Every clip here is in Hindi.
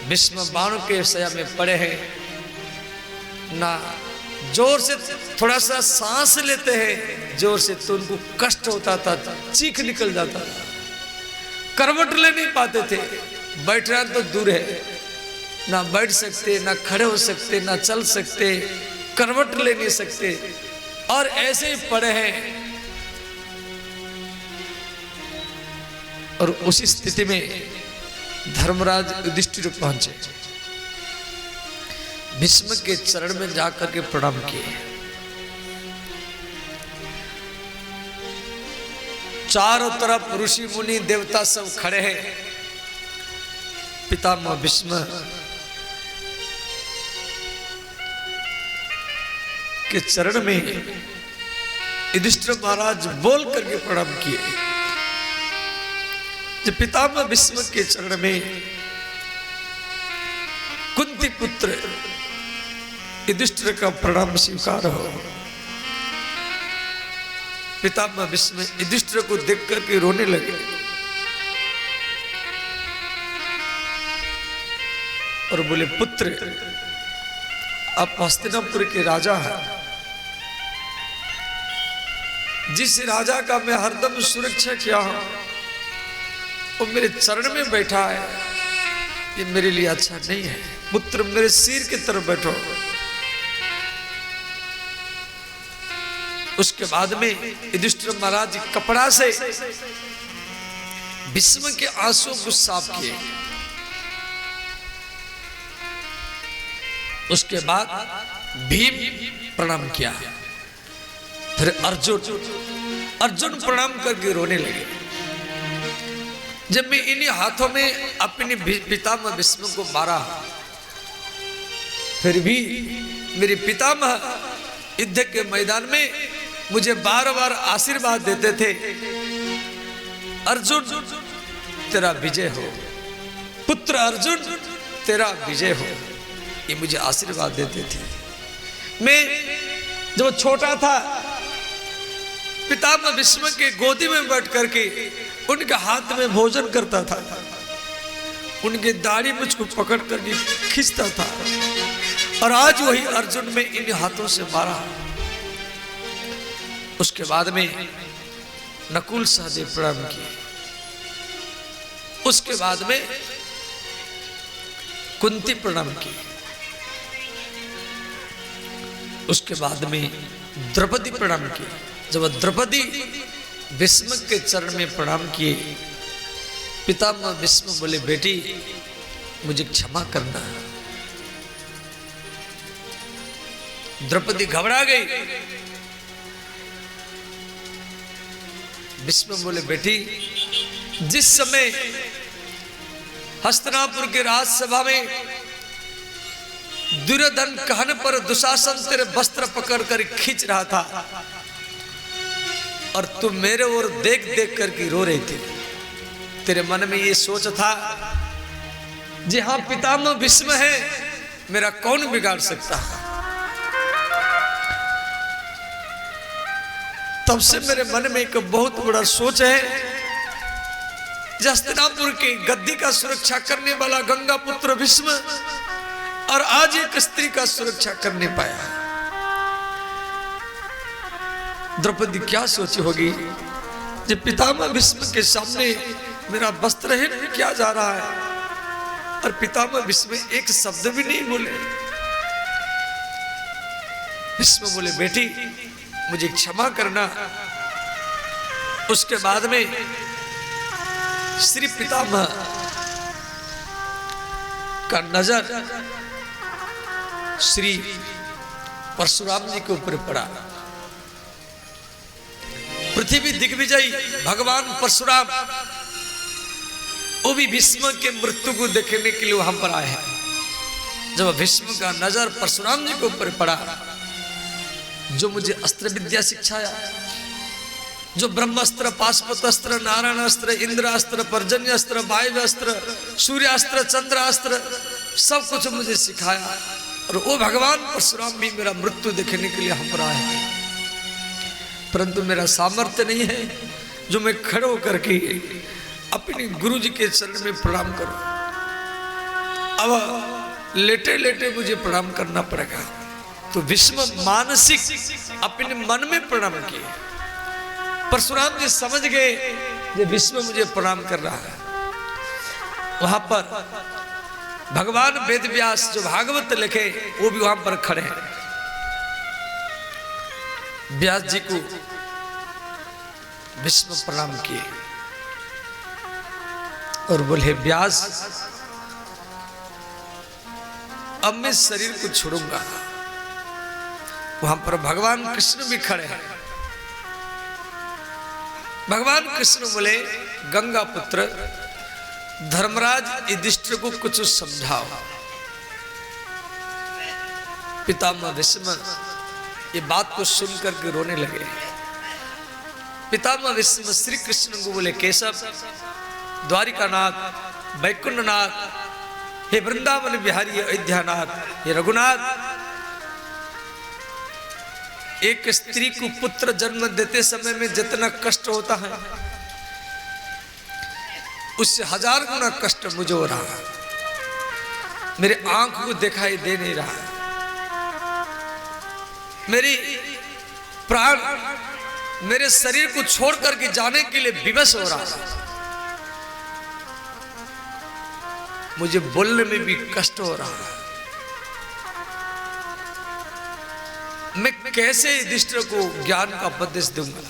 भीष्म बाणों के सया में पड़े हैं, ना जोर से थोड़ा सा सांस लेते हैं जोर से तो उनको कष्ट होता था, चीख निकल जाता था, करवट ले नहीं पाते थे। बैठना तो दूर है, ना बैठ सकते, ना खड़े हो सकते, ना चल सकते, करवट ले नहीं सकते, और ऐसे ही पड़े हैं। और उसी स्थिति में धर्मराज युधिष्ठिर पहुंचे, भीष्म के चरण में जाकर के प्रणाम किए। चारों तरफ ऋषि मुनि देवता सब खड़े हैं। पितामह भीष्म के चरण में युधिष्ठिर महाराज बोल करके प्रणाम किए। जब पितामह भीष्म के चरण में कुंती पुत्र युधिष्ठिर का प्रणाम स्वीकार हो, पितामह भीष्म युधिष्ठिर को देख करके रोने लगे और बोले, पुत्र आप हस्तिनापुर के राजा हैं, जिस राजा का मैं हरदम सुरक्षा किया हूं वो मेरे चरण में बैठा है, ये मेरे लिए अच्छा नहीं है। पुत्र मेरे सिर की तरफ बैठो। उसके बाद में युधिष्ठिर महाराज कपड़ा से भीष्म के आंसू को साफ किए। उसके बाद भीम प्रणाम किया, फिर अर्जुन प्रणाम करके रोने लगे। जब मैं इन्हीं हाथों में अपने पितामह भीष्म को मारा, फिर भी मेरे पितामह युद्ध के मैदान में मुझे बार बार आशीर्वाद देते थे, अर्जुन तेरा विजय हो, पुत्र अर्जुन तेरा विजय हो, ये मुझे आशीर्वाद देते थे। मैं जब छोटा था पितामह भीष्म के गोदी में बैठ करके उनके हाथ में भोजन करता था, उनके दाढ़ी मुझको पकड़ करके खींचता था, और आज वही अर्जुन में इन हाथों से मारा। उसके बाद में नकुल सहदेव प्रणाम किए, उसके बाद में कुंती प्रणाम की, उसके बाद में द्रौपदी प्रणाम की। जब द्रौपदी भीष्म के चरण में प्रणाम किए, पितामह भीष्म बोले, बेटी मुझे क्षमा करना। द्रौपदी घबरा गई। भीष्म बोले, बेटी जिस समय हस्तिनापुर के राजसभा में दुर्योधन कहने पर दुशासन तेरे वस्त्र पकड़ कर खींच रहा था और तू मेरे ओर देख देख करके रो रही थी, तेरे मन में ये सोच था जी हाँ पितामह भीष्म है, मेरा कौन बिगाड़ सकता है। तब से मेरे मन में एक बहुत बड़ा सोच है, हस्तिनापुर के गद्दी का सुरक्षा करने वाला गंगा पुत्र भीष्म और आज एक स्त्री का सुरक्षा करने पाया। द्रौपदी क्या सोची होगी जब पितामह भीष्म के सामने मेरा वस्त्रहीन किया जा रहा है और पितामह भीष्म एक शब्द भी नहीं बोले। भीष्म बोले, बेटी मुझे क्षमा करना। उसके बाद में श्री पितामह का नजर श्री परशुराम जी के ऊपर पड़ा। पृथ्वी दिग्विजयी भगवान परशुराम वो भी भीष्म के मृत्यु को देखने के लिए वहां पर आए हैं। जब भीष्म का नजर परशुराम जी के ऊपर पड़ा, जो मुझे अस्त्र विद्या सिखाया, जो ब्रह्मास्त्र, पाशुपत अस्त्र, नारायण अस्त्र, इंद्र अस्त्र, पर्जन्य अस्त्र, वायु अस्त्र, सूर्य अस्त्र, चंद्र अस्त्र, सब कुछ मुझे सिखाया। और वो भगवान परशुराम भी मेरा मृत्यु देखने के लिए हम पर आए हैं, परंतु मेरा सामर्थ्य नहीं है जो मैं खड़े होकर के अपने गुरु जी के चरण में प्रणाम करूं। अब लेटे लेटे मुझे प्रणाम करना पड़ेगा। तो भीष्म मानसिक अपने मन में प्रणाम किए। परशुराम जी समझ गए कि भीष्म मुझे प्रणाम कर रहा है। वहां पर भगवान वेद व्यास जो भागवत लिखे वो भी वहां पर खड़े हैं। व्यास जी को भीष्म प्रणाम किए और बोले, व्यास अब मैं शरीर को छोड़ूंगा। वहां पर भगवान कृष्ण भी खड़े हैं। भगवान कृष्ण बोले, गंगा पुत्र धर्मराज युधिष्ठिर को कुछ समझाओ। पितामह भीष्म ये बात को सुनकर के रोने लगे। पितामह भीष्म श्री कृष्ण को बोले, केशव, द्वारिकानाथ, वैकुंठनाथ, हे वृंदावन बिहारी, अयोध्यानाथ, हे रघुनाथ, एक स्त्री को पुत्र जन्म देते समय में जितना कष्ट होता है उससे 1000 गुना कष्ट मुझे हो रहा है। मेरे आंख को दिखाई दे नहीं रहा, मेरी प्राण मेरे शरीर को छोड़ करके जाने के लिए विवश हो रहा है। मुझे बोलने में भी कष्ट हो रहा है। मैं कैसे युधिष्ठिर को ज्ञान का उपदेश दूंगा।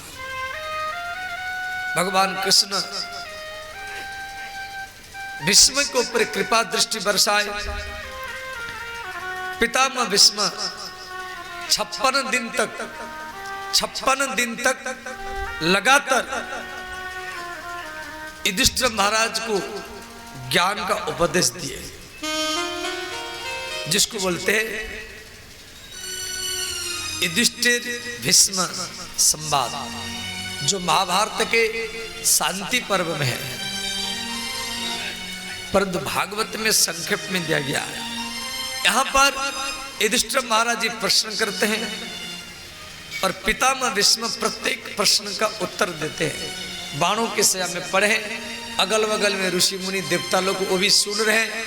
भगवान कृष्ण भीष्म के ऊपर कृपा दृष्टि बरसाए। पितामह भीष्म 56 दिन तक लगातार युधिष्ठिर महाराज को ज्ञान का उपदेश दिए, जिसको बोलते हैं युधिष्ठिर भीष्म संवाद, जो महाभारत के शांति पर्व में है, परंतु भागवत में संक्षेप में दिया गया है। यहां पर युधिष्ठिर महाराज जी प्रश्न करते हैं और पितामह भीष्म प्रत्येक प्रश्न का उत्तर देते हैं। बाणों के सया में पढ़े, अगल बगल में ऋषि मुनि देवता लोग वो भी सुन रहे हैं।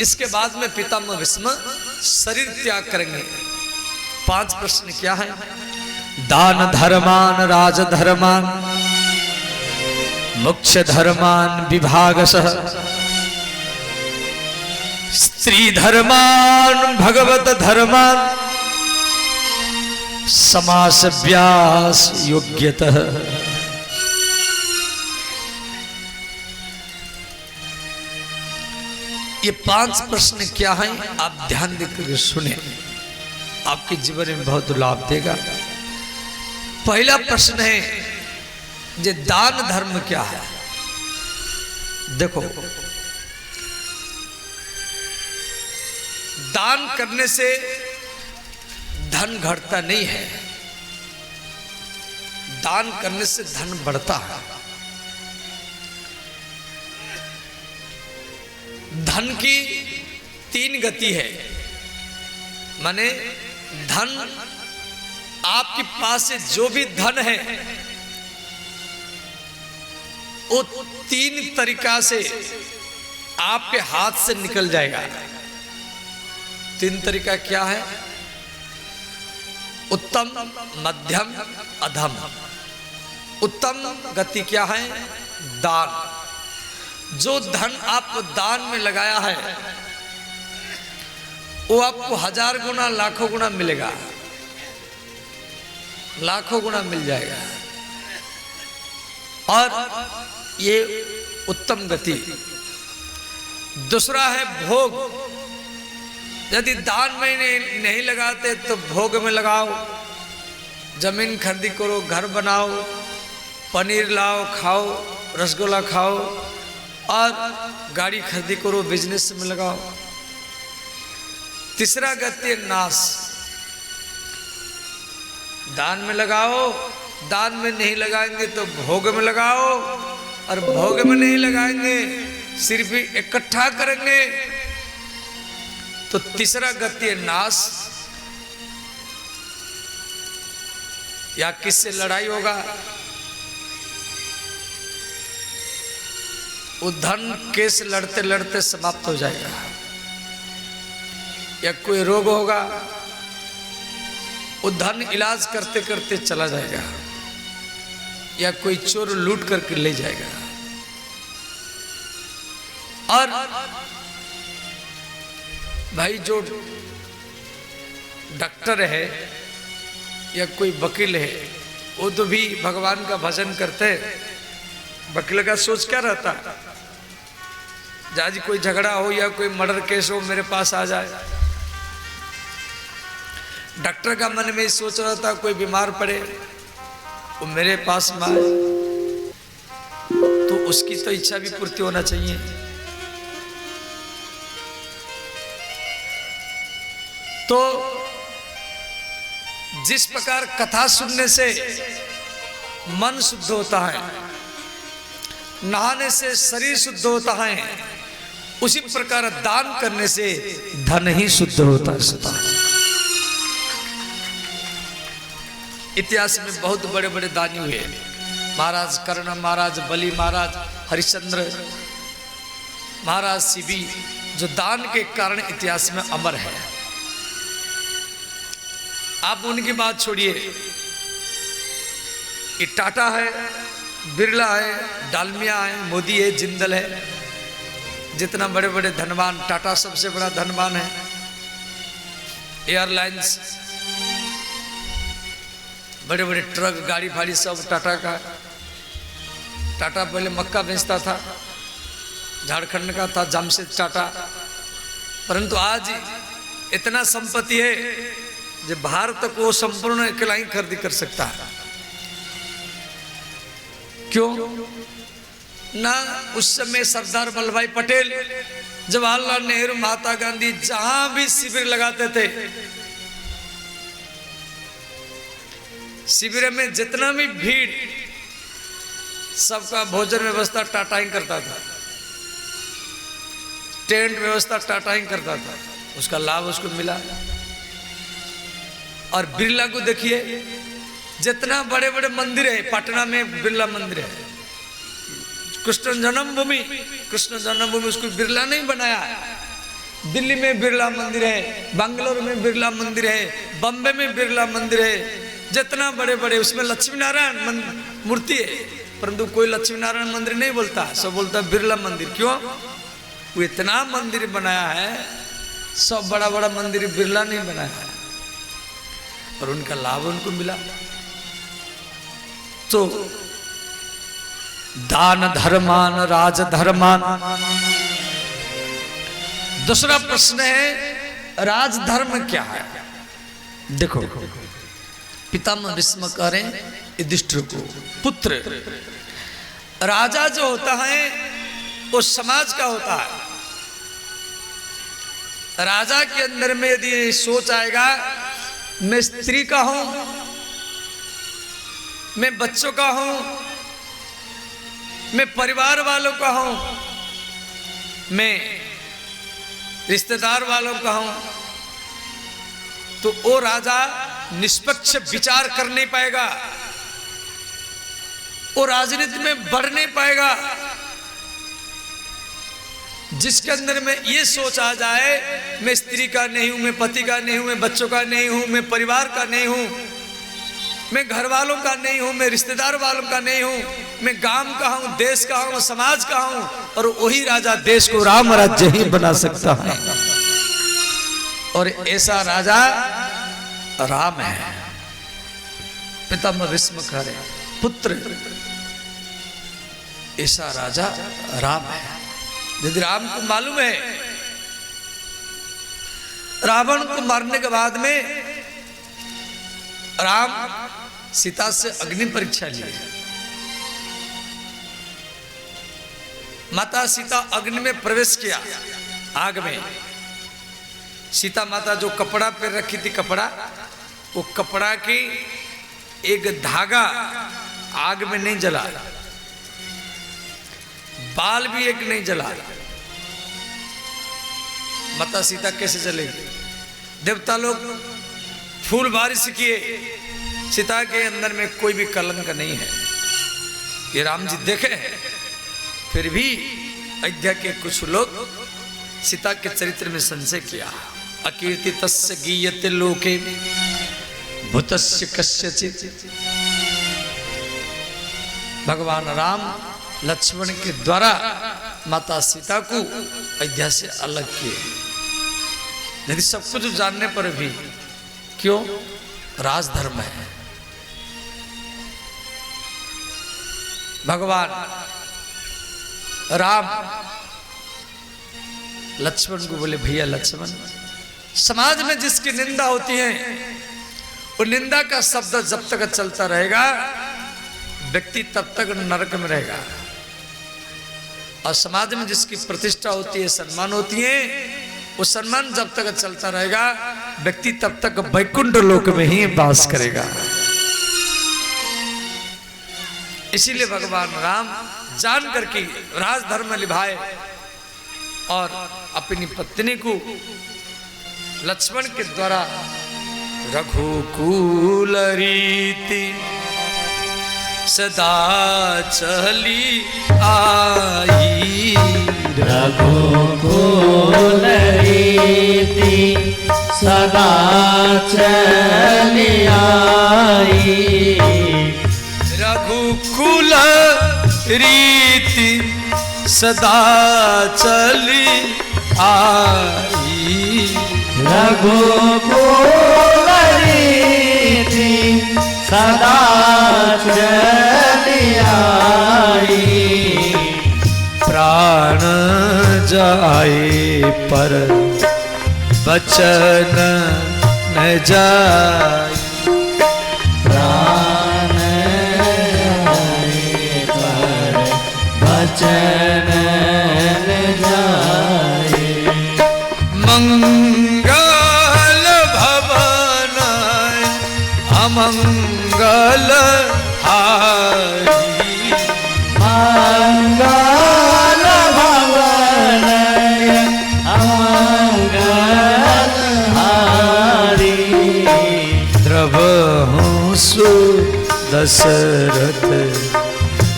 इसके बाद में पितामह भीष्म शरीर त्याग करेंगे। 5 प्रश्न क्या है? दान धर्मान राजधर्मान मुख्य धर्मान विभागशः स्त्री धर्मान भगवत धर्मान समास व्यास योग्यतः। ये 5 प्रश्न क्या हैं? आप ध्यान देकर सुने, आपके जीवन में बहुत लाभ देगा। पहला प्रश्न है, ये दान धर्म क्या है? देखो, दान करने से धन घटता नहीं है, दान करने से धन बढ़ता है। धन की 3 गति है, माने धन आपके पास से जो भी धन है वो 3 तरीका से आपके हाथ से निकल जाएगा। 3 तरीका क्या है? उत्तम, मध्यम, अधम। उत्तम गति क्या है? दान। जो धन आप दान में लगाया है वो आपको 1000 गुना, लाखों गुना मिलेगा, लाखों गुना मिल जाएगा। और ये उत्तम गति। दूसरा है भोग। यदि दान में नहीं लगाते तो भोग में लगाओ, जमीन खरीदी करो, घर बनाओ, पनीर लाओ खाओ, रसगुल्ला खाओ, और गाड़ी खरीदी करो, बिजनेस में लगाओ। तीसरा गति नाश। दान में लगाओ, दान में नहीं लगाएंगे तो भोग में लगाओ, और भोग में नहीं लगाएंगे सिर्फ इकट्ठा करेंगे तो तीसरा गति है नाश। या किससे लड़ाई होगा, वो धन केस लड़ते लड़ते समाप्त हो जाएगा। या कोई रोग होगा, वो धन इलाज करते करते चला जाएगा, या कोई चोर लूट करके ले जाएगा। और भाई जो डॉक्टर है या कोई वकील है, वो तो भी भगवान का भजन करते हैं। वकील का सोच क्या रहता है, आज कोई झगड़ा हो या कोई मर्डर केस हो मेरे पास आ जाए। डॉक्टर का मन में सोच रहा था कोई बीमार पड़े वो मेरे पास में आए, तो उसकी तो इच्छा भी पूर्ति होना चाहिए। तो जिस प्रकार कथा सुनने से मन शुद्ध होता है, नहाने से शरीर शुद्ध होता है, उसी प्रकार दान करने से धन ही शुद्ध होता है। इतिहास में बहुत बड़े बड़े दानी हुए, महाराज कर्ण, महाराज बलि, महाराज हरिश्चंद्र, महाराज शिवी, जो दान के कारण इतिहास में अमर है। आप उनकी बात छोड़िए, ये टाटा है, बिरला है, डालमिया है, मोदी है, जिंदल है, जितना बड़े बड़े धनवान, टाटा सबसे बड़ा धनवान है। एयरलाइंस, बड़े बड़े ट्रक, गाड़ी फाड़ी सब टाटा का। टाटा पहले मक्का बेचता था, झारखंड का था जामशेद टाटा, परंतु आज इतना संपत्ति है जो भारत को संपूर्ण अकेला ही खरीदी कर सकता है। क्यों ना उस समय सरदार वल्लभ भाई पटेल, जवाहरलाल नेहरू, महात्मा गांधी जहां भी शिविर लगाते थे, शिविर में जितना भी भीड़, सबका भोजन व्यवस्था टाटा ही करता था, टेंट व्यवस्था टाटा ही करता था, उसका लाभ उसको मिला। और बिरला को देखिए, जितना बड़े बड़े मंदिर है, पटना में बिरला मंदिर है, कृष्ण जन्मभूमि, कृष्ण जन्मभूमि उसको बिरला नहीं बनाया। दिल्ली में बिरला मंदिर है, बेंगलोर में बिरला मंदिर है, बम्बे में बिरला मंदिर है, जितना बड़े बड़े, उसमें लक्ष्मी नारायण मूर्ति है, परंतु कोई लक्ष्मी नारायण मंदिर नहीं बोलता, सब बोलता बिरला मंदिर। क्यों? वो इतना मंदिर बनाया है, सब बड़ा बड़ा मंदिर बिरला नहीं बनाया है, और उनका लाभ उनको मिला। तो दान धर्मान राज धर्मान। दूसरा प्रश्न है राजधर्म क्या है? देखो, पितामह भीष्म कह रहे हैं युधिष्ठिर को, पुत्र, राजा जो होता है वो समाज का होता है। राजा के अंदर में यदि सोच आएगा मैं स्त्री का हूं, मैं बच्चों का हूं, मैं परिवार वालों का हूं, मैं रिश्तेदार वालों का हूं, तो वो राजा निष्पक्ष विचार कर नहीं पाएगा, वो राजनीति में बढ़ नहीं पाएगा। जिसके अंदर में ये सोच आ जाए मैं स्त्री का नहीं हूं, मैं पति का नहीं हूं, मैं बच्चों का नहीं हूं, मैं परिवार का नहीं हूं, मैं घर वालों का नहीं हूं, मैं रिश्तेदार वालों का नहीं हूं, मैं गांव का हूं, देश का हूं, समाज का हूं, और वही राजा देश को राम राज्य ही बना सकता है। और ऐसा राजा राम है। पितामह भीष्म कह रहे पुत्र, ऐसा राजा राम है। यदि राम को मालूम है, रावण को मारने के बाद में राम सीता से अग्नि परीक्षा लिए, माता सीता अग्नि में प्रवेश किया, आग में। सीता माता जो कपड़ा पहन रखी थी, कपड़ा, वो कपड़ा की एक धागा आग में नहीं जला, बाल भी एक नहीं जला। माता सीता कैसे जलेगी? देवता लोग फूल बारिश किए, सीता के अंदर में कोई भी कलंक नहीं है। ये राम जी देखे हैं, फिर भी अयोध्या के कुछ लोग सीता के चरित्र में संशय किया। अकीर्तितस्य गीयते लोके भूतस्य कस्यचित्। भगवान राम लक्ष्मण के द्वारा माता सीता को अयोध्या से अलग किए, यदि सब कुछ जानने पर भी। क्यों? राजधर्म है। भगवान राम लक्ष्मण को बोले, भैया लक्ष्मण, समाज में जिसकी निंदा होती है वो निंदा का शब्द जब तक चलता रहेगा व्यक्ति तब तक नरक में रहेगा, और समाज में जिसकी प्रतिष्ठा होती है, सम्मान होती है, वो सम्मान जब तक चलता रहेगा व्यक्ति तब तक वैकुंठ लोक में ही वास करेगा। इसीलिए भगवान राम जान करके राजधर्म निभाए और अपनी पत्नी को लक्ष्मण के द्वारा रघुकुल रीति सदा चली आई, रघुकुल रीति सदा चली आई, रघुकुल रीति सदा चली आई, रघुकुल रीति सदा चली आई, प्राण जाए पर वचन न जाए, प्राण जाए पर वचन न जाए, मंगल भवन अमंगल हारी, मंगल भवन अमंगल हारी, द्रवहु दशरथ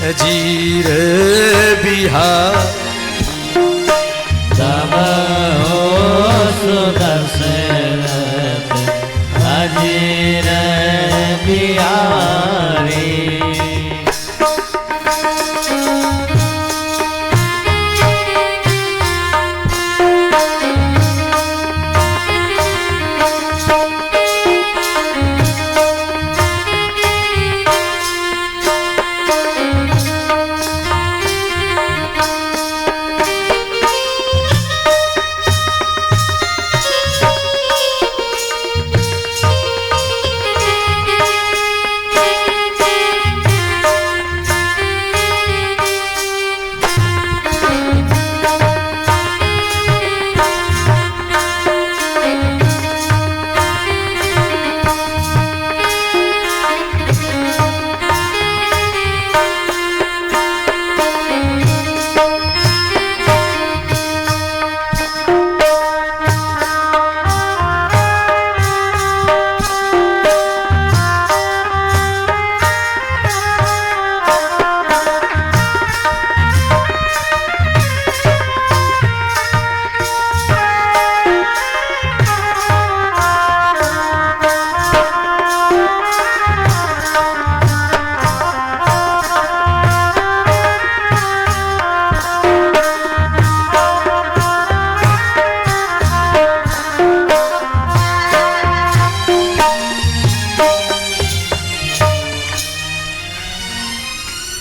अजीर बिहार, तब हो सुदशरथ अजीर बिहारी।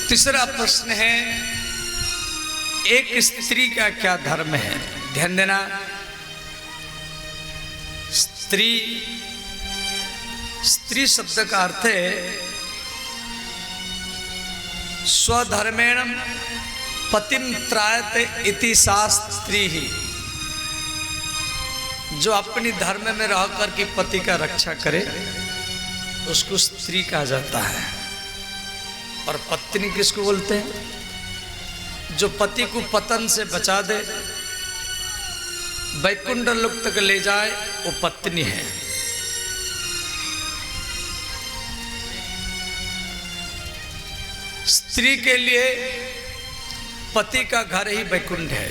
तीसरा प्रश्न है, एक स्त्री का क्या धर्म है? ध्यान देना, स्त्री, स्त्री शब्द का अर्थ है स्वधर्मेण पतिम त्रायते इति सा स्त्री ही, जो अपनी धर्म में रह करके पति का रक्षा करे उसको स्त्री कहा जाता है। और पत्नी किसको बोलते हैं? जो पति को पतन से बचा दे, वैकुंठ लोक तक ले जाए, वो पत्नी है। स्त्री के लिए पति का घर ही वैकुंठ है।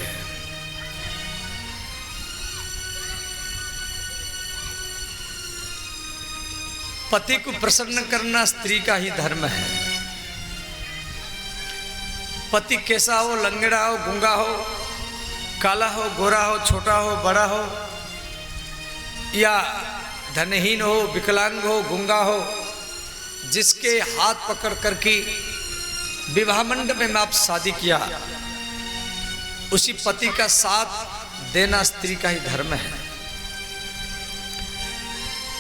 पति को प्रसन्न करना स्त्री का ही धर्म है। पति कैसा हो, लंगड़ा हो, गूंगा हो, काला हो, गोरा हो, छोटा हो, बड़ा हो, या धनहीन हो, विकलांग हो, गूंगा हो, जिसके हाथ पकड़ कर के विवाह मंडप में आप शादी किया, उसी पति का साथ देना स्त्री का ही धर्म है।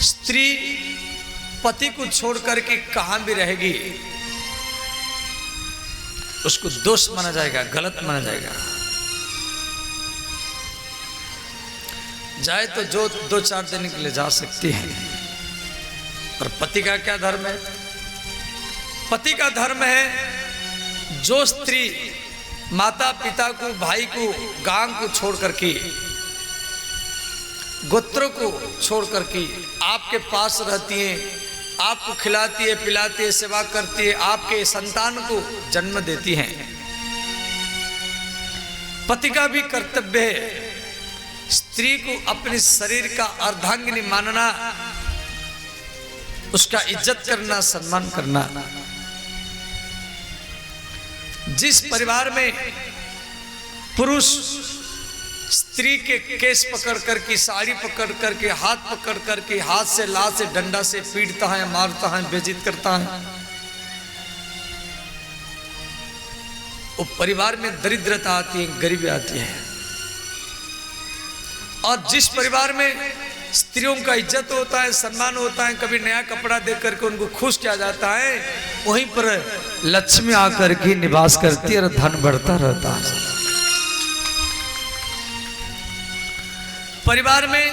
स्त्री पति को छोड़ करके कहां भी रहेगी, उसको दोष माना जाएगा, गलत माना जाएगा। जाए तो जो 2-4 दिन के लिए जा सकती है। और पति का क्या धर्म है? पति का धर्म है जो स्त्री माता पिता को, भाई को, गांव को छोड़ करके, गोत्रों को छोड़ करके आपके पास रहती है, आपको खिलाती है, पिलाती है, सेवा करती है, आपके संतान को जन्म देती हैं। पति का भी कर्तव्य है स्त्री को अपने शरीर का अर्धांगिनी मानना, उसका इज्जत करना, सम्मान करना। जिस परिवार में पुरुष स्त्री के केस पकड़ करके, साड़ी पकड़ करके, हाथ पकड़ करके, हाथ से, लात से, डंडा से पीटता है, मारता है, बेइज्जत करता है, वो परिवार में दरिद्रता आती है, गरीबी आती है। और जिस परिवार में स्त्रियों का इज्जत होता है, सम्मान होता है, कभी नया कपड़ा दे करके उनको खुश किया जाता है, वहीं पर लक्ष्मी आकर के निवास करती है और धन बढ़ता रहता है। परिवार में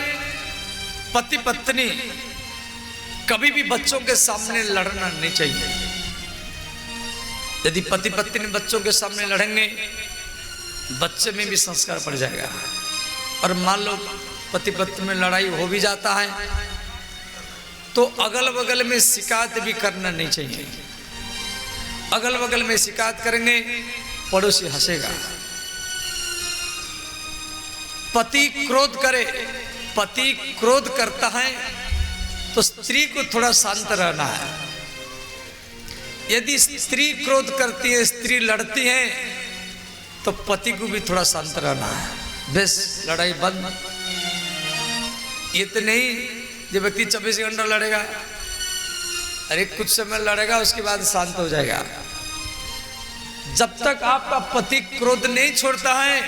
पति पत्नी कभी भी बच्चों के सामने लड़ना नहीं चाहिए। यदि पति पत्नी बच्चों के सामने लड़ेंगे, बच्चे में भी संस्कार पड़ जाएगा। और मान लो पति पत्नी में लड़ाई हो भी जाता है तो अगल बगल में शिकायत भी करना नहीं चाहिए। अगल बगल में शिकायत करेंगे, पड़ोसी हंसेगा। पति क्रोध करे, पति क्रोध करता है तो स्त्री को थोड़ा शांत रहना है। यदि स्त्री क्रोध करती है, स्त्री लड़ती है, तो पति को भी थोड़ा शांत रहना है। बस लड़ाई बंद। ये तो नहीं जो व्यक्ति 24 घंटा लड़ेगा, अरे कुछ समय लड़ेगा उसके बाद शांत हो जाएगा। जब तक आपका पति क्रोध नहीं छोड़ता है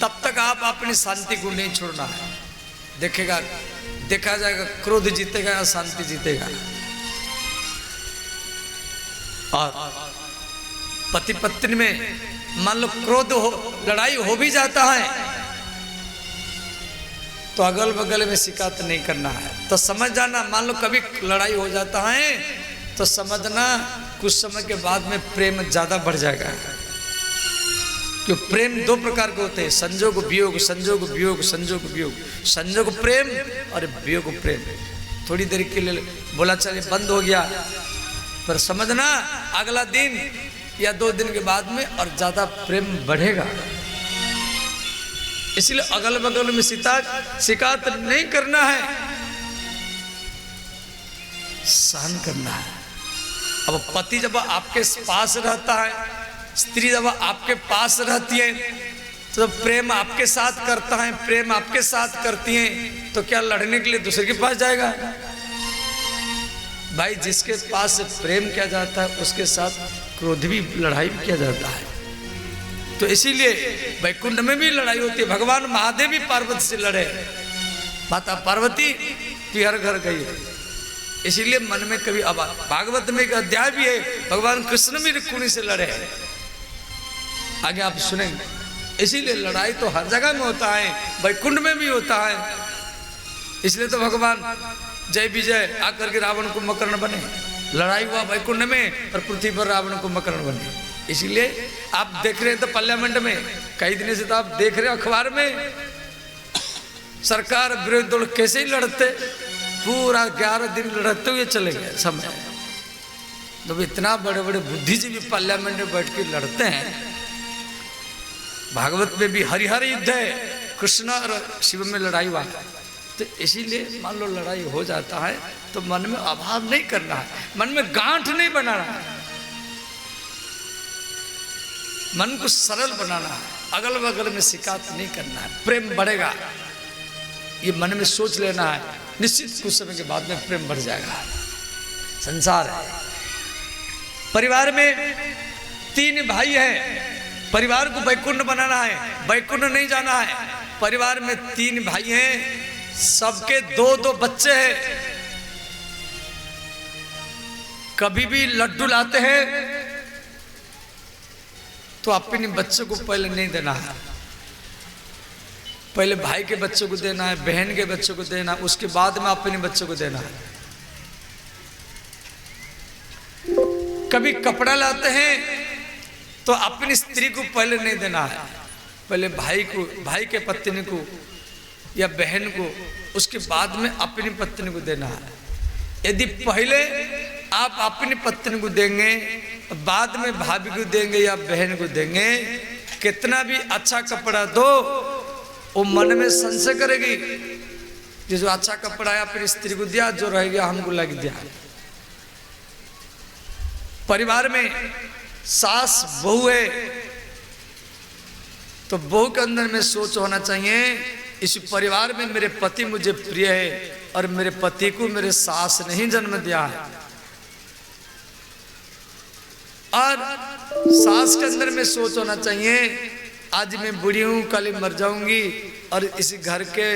तब तक आप अपनी शांति को नहीं छोड़ना है। देखेगा, देखा जाएगा क्रोध जीतेगा या शांति जीतेगा। और पति पत्नी में मान लो क्रोध हो, लड़ाई हो भी जाता है तो अगल बगल में शिकायत नहीं करना है। तो समझ जाना, मान लो कभी लड़ाई हो जाता है तो समझना कुछ समय के बाद में प्रेम ज्यादा बढ़ जाएगा। क्यों? प्रेम 2 प्रकार के होते हैं, संजोग वियोग, संजोग वियोग, संजोग वियोग। संजोग प्रेम और वियोग प्रेम। थोड़ी देर के लिए बोला चले बंद हो गया, पर समझना अगला दिन या 2 दिन के बाद में और ज्यादा प्रेम बढ़ेगा। इसलिए अगल बगल में शिकायत नहीं करना है, सहन करना है। अब पति जब आपके पास रहता है, स्त्री जब आपके पास रहती है तो प्रेम आपके साथ करता है, प्रेम आपके साथ करती है, तो क्या लड़ने के लिए दूसरे के पास जाएगा? भाई जिसके पास प्रेम किया जाता है उसके साथ क्रोध भी, लड़ाई भी किया जाता है। तो इसीलिए वैकुंठ में भी लड़ाई होती है। भगवान महादेव भी पार्वती से लड़े, माता पार्वती पिहर घर गई है। इसीलिए मन में कभी, अब भागवत में एक अध्याय भी है, भगवान कृष्ण भी रुक्मिणी से लड़े, आगे आप सुनेंगे। इसीलिए लड़ाई तो हर जगह में होता है, वैकुंठ में भी होता है। इसलिए तो भगवान जय विजय आकर के रावण को मकर्ण बने। लड़ाई हुआ वैकुंठ में और पृथ्वी पर रावण को मकर्ण बने। इसीलिए आप देख रहे हैं तो पार्लियामेंट में कई दिनों से तो आप देख रहे हैं अखबार में सरकार विरोधी दल कैसे ही लड़ते, पूरा 11 दिन लड़ते हुए चले गए समय। जब इतना बड़े बड़े बुद्धिजीवी पार्लियामेंट में बैठ के लड़ते हैं। भागवत में भी हरिहर युद्ध है, कृष्ण और शिव में लड़ाई हुआ। तो इसीलिए मान लो लड़ाई हो जाता है तो मन में अभाव नहीं करना है, मन में गांठ नहीं बनाना है, मन को सरल बनाना है, अगल बगल में शिकायत नहीं करना है, प्रेम बढ़ेगा। ये मन में सोच लेना है, निश्चित कुछ समय के बाद में प्रेम बढ़ जाएगा। संसार है, परिवार में 3 भाई हैं, परिवार को वैकुंठ बनाना है, वैकुंठ नहीं जाना है। परिवार में 3 भाई हैं, सबके 2-2 बच्चे हैं। कभी भी लड्डू लाते हैं तो अपने बच्चों को पहले नहीं देना है, पहले भाई के बच्चों को देना है, बहन के बच्चों को देना है, उसके बाद में अपने बच्चों को देना है। कभी कपड़ा लाते हैं तो अपनी स्त्री को पहले नहीं देना है, पहले भाई को, भाई के पत्नी को या बहन को, उसके बाद में अपनी पत्नी को देना है। यदि पहले आप अपनी पत्नी को देंगे, बाद में भाभी को देंगे या बहन को देंगे, कितना भी अच्छा कपड़ा दो वो मन में संशय करेगी, ये जो अच्छा कपड़ा है अपनी स्त्री को दिया, जो रह गया हमको लग दिया। परिवार में सास बहू है तो बहू के अंदर में सोच होना चाहिए, इस परिवार में मेरे पति मुझे प्रिय है और मेरे पति को मेरे सास ने ही जन्म दिया है। और सास के अंदर में सोच होना चाहिए, आज मैं बूढ़ी हूं, कल मर जाऊंगी और इस घर के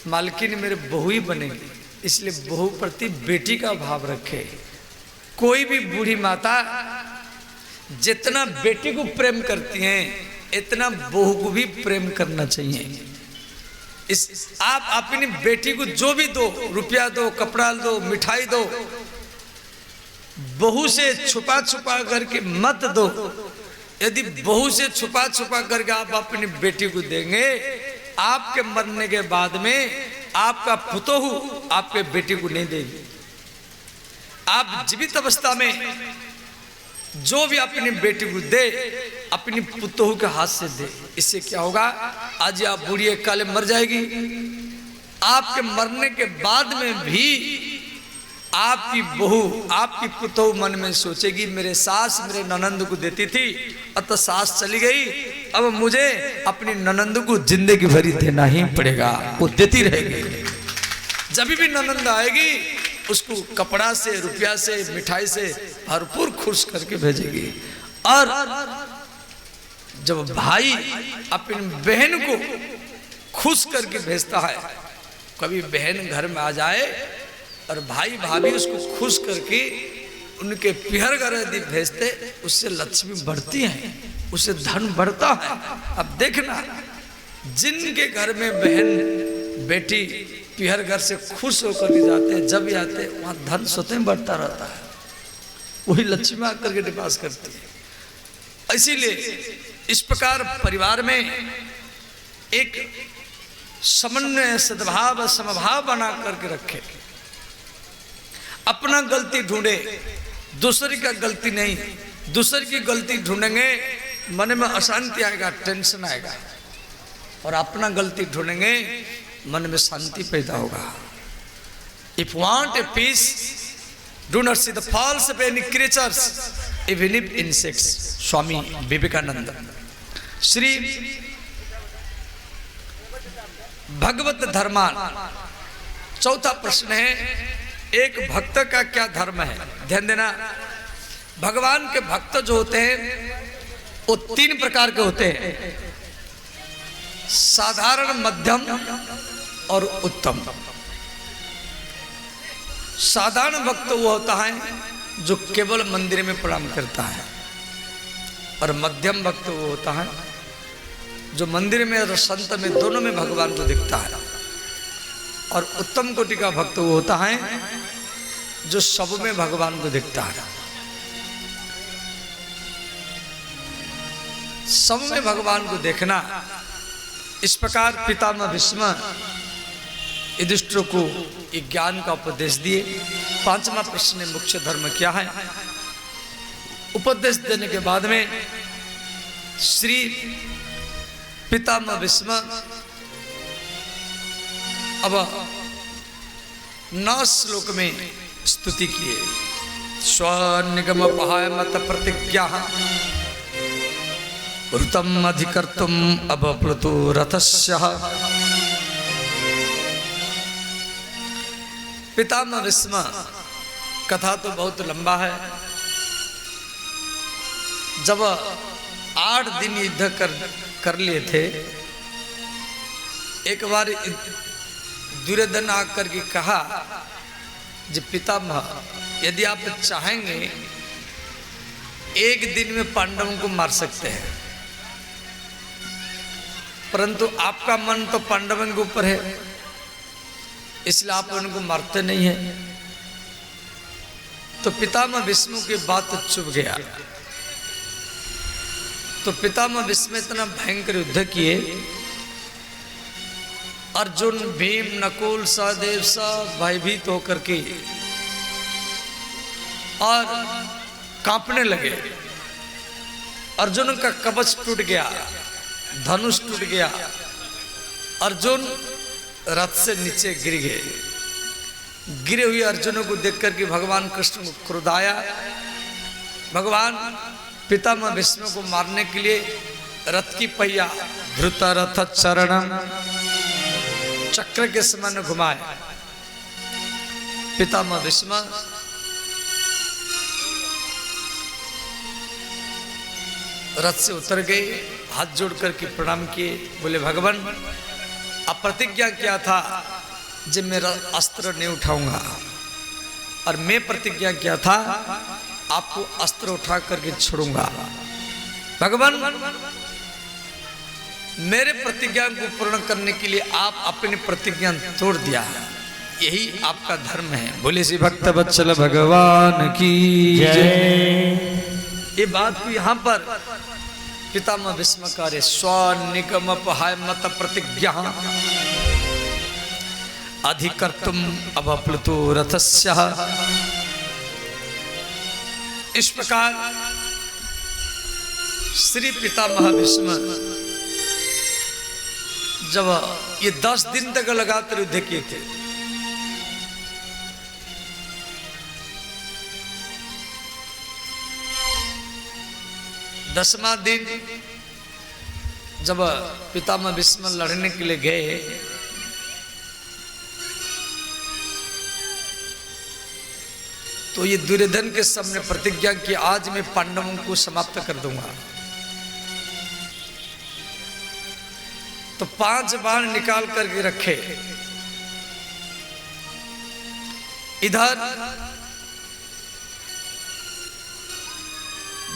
मालकिन मेरे बहू ही बनेगी, इसलिए बहू प्रति बेटी का भाव रखे। कोई भी बूढ़ी माता जितना बेटी को प्रेम करती हैं इतना बहू को भी प्रेम करना चाहिए। आप अपनी बेटी को जो भी दो, रुपया दो, कपड़ा दो, मिठाई दो, बहू से छुपा छुपा करके मत दो। यदि बहू से छुपा छुपा करके आप अपनी बेटी को देंगे, आपके मरने के बाद में आपका पुतोहू आपके बेटी को नहीं देगी। आप जीवित अवस्था में जो भी अपनी बेटी को दे, अपनी पुतोहू के हाथ से दे। इससे क्या होगा, आज आप बूढ़ी है, कल मर जाएगी। आपके मरने के बाद में भी आपकी बहू, आपकी पुतोहू मन में सोचेगी, मेरे सास मेरे ननंद को देती थी, अब तो सास चली गई, अब मुझे अपनी ननंद को जिंदगी भरी देना ही पड़ेगा। वो देती रहेगी। जब भी ननंद आएगी उसको कपड़ा से, रुपया से, मिठाई से भरपूर खुश करके भेजेगी। और जब भाई अपनी बहन को खुश करके भेजता है, कभी बहन घर में आ जाए और भाई भाभी उसको खुश करके उनके पिहर घर यदि भेजते, उससे लक्ष्मी बढ़ती है, उससे धन बढ़ता है। अब देखना, जिनके घर में बहन बेटी पिहर घर से खुश होकर के जाते हैं, जब भी आते हैं वहाँ धन स्वतः बढ़ता रहता है, वही लक्ष्मी आकर के निवास करती है। इसीलिए इस प्रकार परिवार में एक समन्वय, सद्भाव, समभाव बना करके रखे। अपना गलती ढूंढे, दूसरे का गलती नहीं। दूसरे की गलती ढूंढेंगे मन में अशांति आएगा, टेंशन आएगा, और अपना गलती ढूंढेंगे मन में शांति पैदा होगा। If want a peace, do not see the faults of any creatures, even if insects. Swami Vivekananda. Shri भगवत धर्मान। चौथा प्रश्न है, एक भक्त का क्या धर्म है? ध्यान देना, भगवान के भक्त जो होते हैं वो 3 प्रकार के होते हैं, साधारण, मध्यम और उत्तम। साधारण भक्त वो होता है जो केवल मंदिर में प्रणाम करता है, और मध्यम भक्त वो होता है जो मंदिर में और संत में दोनों में भगवान को दिखता है, और उत्तम कोटि का भक्त वो होता है जो सब में भगवान को दिखता है। सब में भगवान को देखना, इस प्रकार पितामह भीष्म युधिष्ठिर को एक ज्ञान का उपदेश दिए। 5वां प्रश्न, मुख्य धर्म क्या है? उपदेश देने के बाद में श्री पितामह भीष्म अब 9 श्लोक में स्तुति किए। स्वनिगम पहाय मत प्रतिज्ञा ऋतम अधिकर्तुम अबप्लुतो रथस्य। पितामह भीष्म कथा तो बहुत लंबा है। जब 8 दिन युद्ध कर लिए थे, एक बार दुर्योधन आकर के कहा जी पितामह, यदि आप चाहेंगे 1 दिन में पांडवों को मार सकते हैं, परंतु आपका मन तो पांडवों के ऊपर है, इसलिए आप उनको मारते नहीं हैं। तो पितामह भीष्म की बात चुप गया। तो पितामह भीष्म इतना भयंकर युद्ध किए, अर्जुन भीम नकुल सहदेव सब भयभीत होकर के और कांपने लगे। अर्जुन का कवच टूट गया, धनुष टूट गया, अर्जुन रथ से नीचे गिर गए। गिरे हुए अर्जुन को देखकर के भगवान कृष्ण को क्रोध आया। भगवान पितामह भीष्म को मारने के लिए रथ की पहिया धृत रथ चरणम चक्र के समान घुमाए। पितामह भीष्म रथ से उतर गए, हाथ जोड़ करके प्रणाम किए, बोले भगवान अब प्रतिज्ञा किया था जब मेरा अस्त्र नहीं उठाऊंगा, और मैं प्रतिज्ञा किया था आपको अस्त्र उठा करके छोड़ूंगा। भगवान मेरे प्रतिज्ञा को पूर्ण करने के लिए आप अपनी प्रतिज्ञा तोड़ दिया, यही आपका धर्म है। बोले श्री भक्त वत्सल भगवान की जय। ये बात को यहाँ पर पितामह भीष्म करे स्वनिगम पहाय मत प्रतिज्ञा अधिकर्तुम अबप्लुतो रथस्य। इस प्रकार श्री पितामह भीष्म जब ये 10 दिन तक लगातार युद्ध किए थे, दसवां दिन जब पितामह भीष्म लड़ने के लिए गए, तो ये दुर्योधन के सामने प्रतिज्ञा की आज मैं पांडवों को समाप्त कर दूंगा। तो 5 बाण निकाल करके रखे। इधर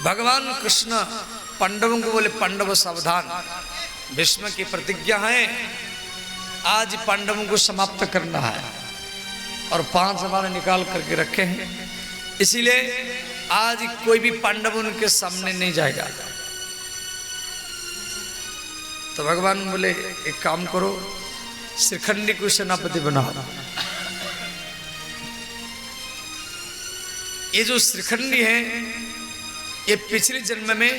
भगवान कृष्ण पांडवों को बोले पांडव सावधान, भीष्म की प्रतिज्ञा है आज पांडवों को समाप्त करना है, और 5 बाण निकाल करके रखे हैं, इसीलिए आज कोई भी पांडवों के सामने नहीं जाएगा। तो भगवान बोले एक काम करो, श्रीखंडी को सेनापति बनाओ। ये जो श्रीखंडी है ये पिछले जन्म में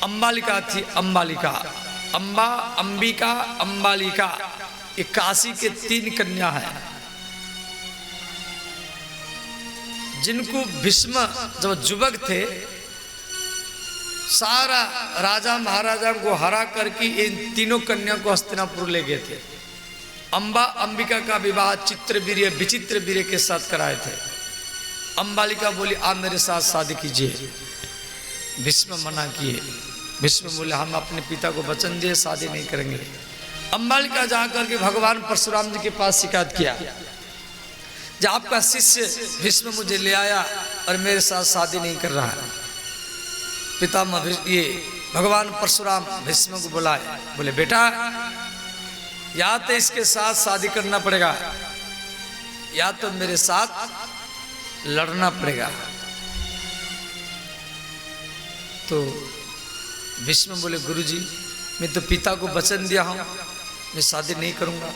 अंबालिका थी। अंबालिका, अंबा, अंबिका, अंबालिका, ये काशी के 3 कन्या है, जिनको भीष्म जब युवक थे सारा राजा महाराजा को हरा करके इन 3 कन्या को हस्तिनापुर ले गए थे। अंबा अंबिका का विवाह चित्रवीर्य विचित्रवीर्य के साथ कराए थे। अंबालिका बोली आप मेरे साथ शादी कीजिए, भीष्म मना किए। भीष्म बोले हम अपने पिता को वचन दिए शादी नहीं करेंगे। अंबालिका जाकर के भगवान परशुराम जी के पास शिकायत किया, जब आपका शिष्य भीष्म मुझे ले आया और मेरे साथ शादी नहीं कर रहा है। पितामह ये भगवान परशुराम भीष्म को बुलाए, बोले बेटा या तो इसके साथ शादी करना पड़ेगा या तो मेरे साथ लड़ना पड़ेगा। तो भीष्म बोले गुरुजी मैं तो पिता को वचन दिया हूँ, मैं शादी नहीं करूँगा,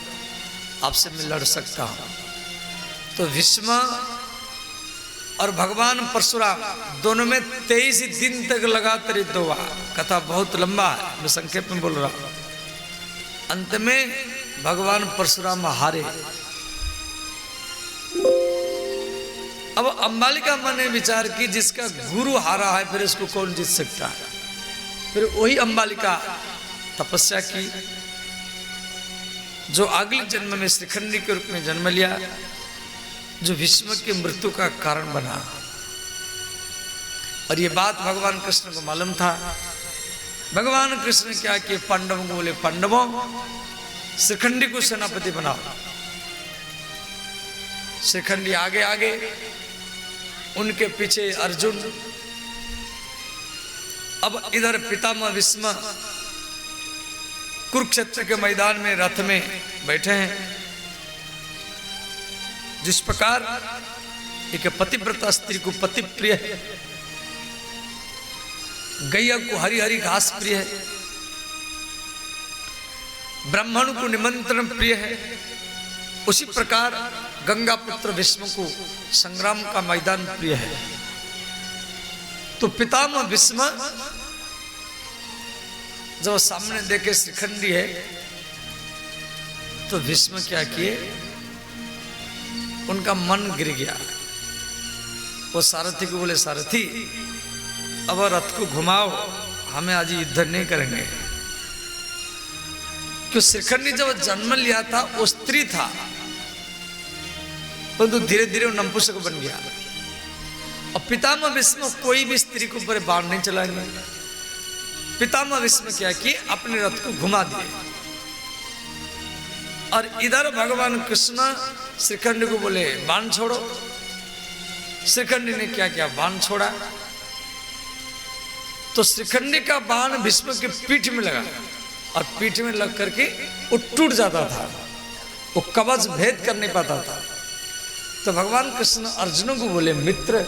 आपसे मैं लड़ सकता हूँ। तो भीष्म और भगवान परशुराम दोनों में 23 दिन तक लगातार युद्ध हुआ। कथा बहुत लंबा है, मैं संक्षेप में बोल रहा हूँ। अंत में भगवान परशुराम हारे। अब अंबालिका मन ने विचार की जिसका गुरु हारा है फिर इसको कौन जीत सकता है। फिर वही अंबालिका तपस्या की, जो अगले जन्म में श्रीखंडी के रूप में जन्म लिया, जो भीष्म की मृत्यु का कारण बना। और ये बात भगवान कृष्ण को मालूम था। भगवान कृष्ण ने क्या किए, पांडवों को बोले, पांडवों श्रीखंडी को सेनापति बनाओ। श्रीखंडी आगे आगे, उनके पीछे अर्जुन। अब इधर पितामह भीष्म कुरुक्षेत्र के मैदान में रथ में बैठे हैं। जिस प्रकार एक पतिव्रता स्त्री को पति प्रिय है, गैया को हरी हरी घास प्रिय है, ब्राह्मण को निमंत्रण प्रिय है, उसी प्रकार गंगा पुत्र भीष्म को संग्राम का मैदान प्रिय है। तो पितामह भीष्म जब सामने देखे श्रीखंडी है, तो भीष्म क्या किए, उनका मन गिर गया। वो सारथी को बोले, सारथी अब रथ को घुमाओ, हमें आज युद्ध नहीं करेंगे। क्यों, श्रीखंडी जब जन्म लिया था वो स्त्री था, परंतु धीरे धीरे वो नपुंसक बन गया। और पितामह भीष्म कोई भी स्त्री को ऊपर बाण नहीं चलाएंगे। पितामह भीष्म क्या किए, अपने रथ को घुमा दिए। और इधर भगवान कृष्ण श्रीखंडी को बोले, बाण छोड़ो। श्रीखंडी ने क्या किया, बाण छोड़ा। तो श्रीखंडी का बाण भीष्म के पीठ में लगा, और पीठ में लग करके वो टूट जाता था, वो कवच भेद कर नहीं पाता था। तो भगवान कृष्ण अर्जुन को बोले, मित्र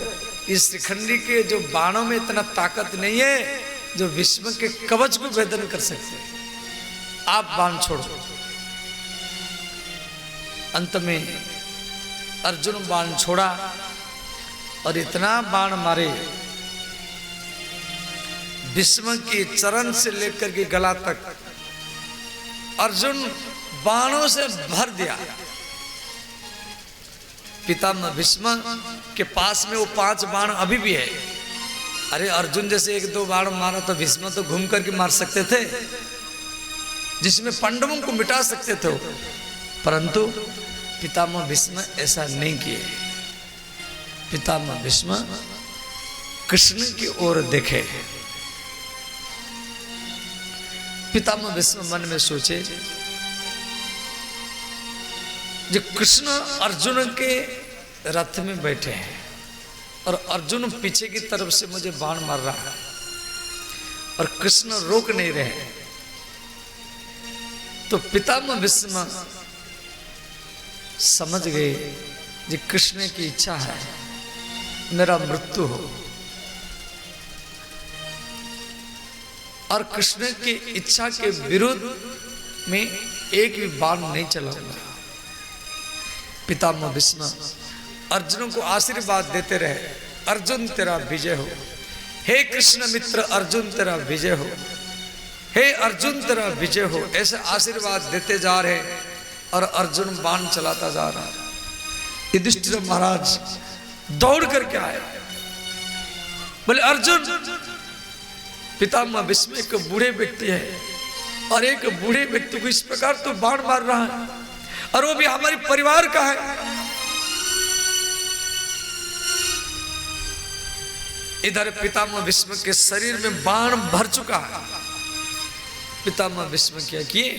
इस श्रीखंडी के जो बाणों में इतना ताकत नहीं है जो भीष्म के कवच को भेदन कर सकते, आप बाण छोड़ो। अंत में अर्जुन बाण छोड़ा और इतना बाण मारे, भीष्म के चरण से लेकर के गला तक अर्जुन बाणों से भर दिया। पितामह भीष्म के पास में वो 5 बाण अभी भी है। अरे अर्जुन जैसे 1-2 बाण मारा तो भीष्म तो घूम करके मार सकते थे, जिसमें पांडवों को मिटा सकते थे, परंतु पितामह भीष्म ऐसा नहीं किए। पितामह भीष्म कृष्ण की ओर देखे। पितामह भीष्म मन में सोचे, जो कृष्ण अर्जुन के रथ में बैठे हैं और अर्जुन पीछे की तरफ से मुझे बाण मार रहा है और कृष्ण रोक नहीं रहे, तो पितामह भीष्म समझ गए कि कृष्ण की इच्छा है मेरा मृत्यु हो, और कृष्ण की इच्छा के विरुद्ध में एक भी बाण नहीं चलाऊंगा। पितामह भीष्म अर्जुन को आशीर्वाद देते रहे, अर्जुन तेरा विजय हो, हे कृष्ण मित्र अर्जुन तेरा विजय हो, हे अर्जुन तेरा विजय हो, ऐसे आशीर्वाद देते जा रहे और अर्जुन बाण चलाता जा रहा। युधिष्ठिर महाराज दौड़ करके आए, बोले अर्जुन, पितामह भीष्म एक बूढ़े व्यक्ति है और एक बूढ़े व्यक्ति को इस प्रकार तो बाण मार रहा है, और वो भी हमारे परिवार का है। इधर पितामह भीष्म के शरीर में बाण भर चुका है। पितामह भीष्म क्या किए,